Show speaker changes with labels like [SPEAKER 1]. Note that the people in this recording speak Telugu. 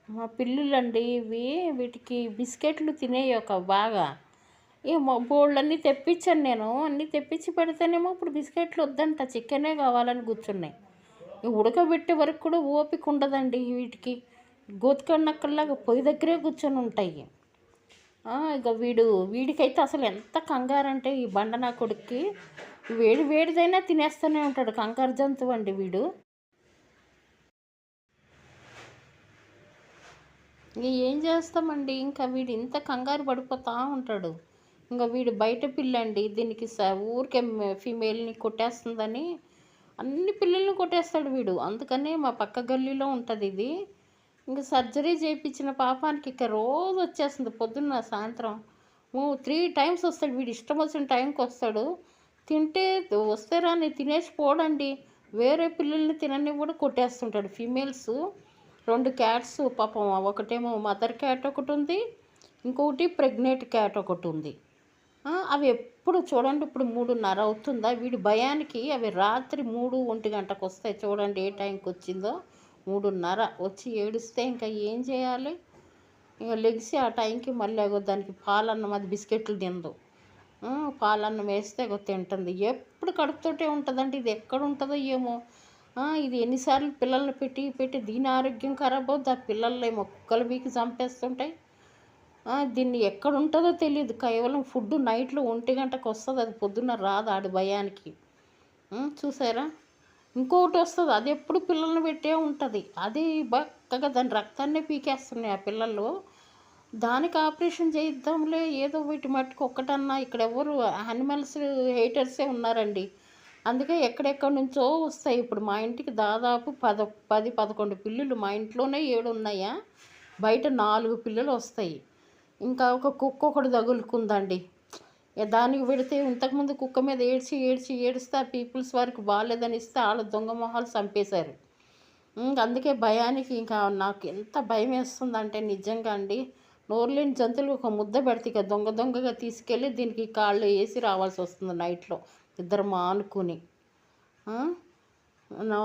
[SPEAKER 1] మా పిల్లులండి ఇవి వీటికి బిస్కెట్లు తినేయి ఒక బాగా బోళ్ళన్నీ తెప్పించాను నేను. అన్నీ తెప్పించి పెడితేనేమో ఇప్పుడు బిస్కెట్లు వద్దంట, చికెనే కావాలని కూర్చున్నాయి. ఉడకబెట్టే వరకు కూడా ఓపిక ఉండదండి వీటికి. గోతికన్నక్కల్లాగా పొయ్యి దగ్గరే కూర్చొని ఉంటాయి. ఇక వీడికైతే అసలు ఎంత కంగారంటే ఈ బండ నా కొడుక్కి వేడి వేడిదైనా తినేస్తూనే ఉంటాడు. కంగారు జంతువు అండి వీడు. ఇంక ఏం చేస్తామండి, ఇంకా వీడు ఇంత కంగారు పడిపోతూ ఉంటాడు. ఇంకా వీడు బయట పిల్లండి, దీనికి ఊరికే ఫీమేల్ని కొట్టేస్తుందని అన్ని పిల్లల్ని కొట్టేస్తాడు వీడు. అందుకనే మా పక్క గల్లీలో ఉంటుంది ఇది. ఇంకా సర్జరీ చేయించిన పాపానికి ఇక రోజు వచ్చేస్తుంది పొద్దున్న సాయంత్రం 3 టైమ్స్ వస్తాడు. వీడు ఇష్టం వచ్చిన టైంకి వస్తాడు. తింటే వస్తే రాని తినేసి పోడండి. వేరే పిల్లల్ని తిననివ్వడు, కొట్టేస్తుంటాడు. ఫీమేల్స్ 2 క్యాట్స్ పాపం, ఒకటేమో మదర్ క్యాట్ ఒకటి ఉంది, ఇంకొకటి ప్రెగ్నెంట్ క్యాట్ ఒకటి ఉంది. అవి ఎప్పుడు చూడండి, ఇప్పుడు 3:30 అవుతుందా, వీడి భయానికి అవి రాత్రి 3-1 గంటకు వస్తాయి. చూడండి ఏ టైంకి వచ్చిందో, 3:30 వచ్చి ఏడుస్తే ఇంకా ఏం చేయాలి. ఇక లెగిసి ఆ టైంకి మళ్ళీ దానికి పాలన్నం, అది బిస్కెట్లు తిందు. పాలన్నం వేస్తే తింటుంది. ఎప్పుడు కడుపుతోటే ఉంటుందండి. ఇది ఎక్కడ ఉంటుందో ఏమో. ఇది ఎన్నిసార్లు పిల్లల్ని పెట్టి పెట్టి దీని ఆరోగ్యం ఖరాబ్ అవుద్ది. ఆ పిల్లల్లో ఏమో కుక్కలు బీకి చంపేస్తుంటాయి. దీన్ని ఎక్కడ ఉంటుందో తెలియదు. కేవలం ఫుడ్ నైట్లో 1 గంటకు వస్తుంది, అది పొద్దున్న రాదు ఆడి భయానికి. చూసారా, ఇంకొకటి వస్తుంది, అది ఎప్పుడు పిల్లల్ని పెట్టే ఉంటుంది. అది బక్కగా దాని రక్తాన్నే పీకేస్తున్నాయి ఆ పిల్లలు. దానికి ఆపరేషన్ చేయిద్దాంలే, ఏదో వీటి మట్టుకు ఒక్కటన్నా. ఇక్కడ ఎవరు యానిమల్స్ హేటర్సే ఉన్నారండి. అందుకే ఎక్కడెక్కడి నుంచో వస్తాయి. ఇప్పుడు మా ఇంటికి దాదాపు 10-11 పిల్లులు, మా ఇంట్లోనే 7 ఉన్నాయా, బయట 4 పిల్లలు వస్తాయి. ఇంకా ఒక కుక్క ఒకటి తగులుకుందండి. దానికి పెడితే ఇంతకుముందు కుక్క మీద ఏడిస్తే ఆ పీపుల్స్ వారికి బాగాలేదని ఇస్తే వాళ్ళ దొంగ మొహాలు చంపేశారు. అందుకే భయానికి ఇంకా నాకు ఎంత భయం వేస్తుందంటే నిజంగా అండి. నోరులేని జంతువులు ఒక ముద్ద పెడితే ఇక దొంగగా తీసుకెళ్ళి దీనికి కాళ్ళు వేసి రావాల్సి వస్తుంది నైట్లో, ఇద్దరు మానుకుని. నా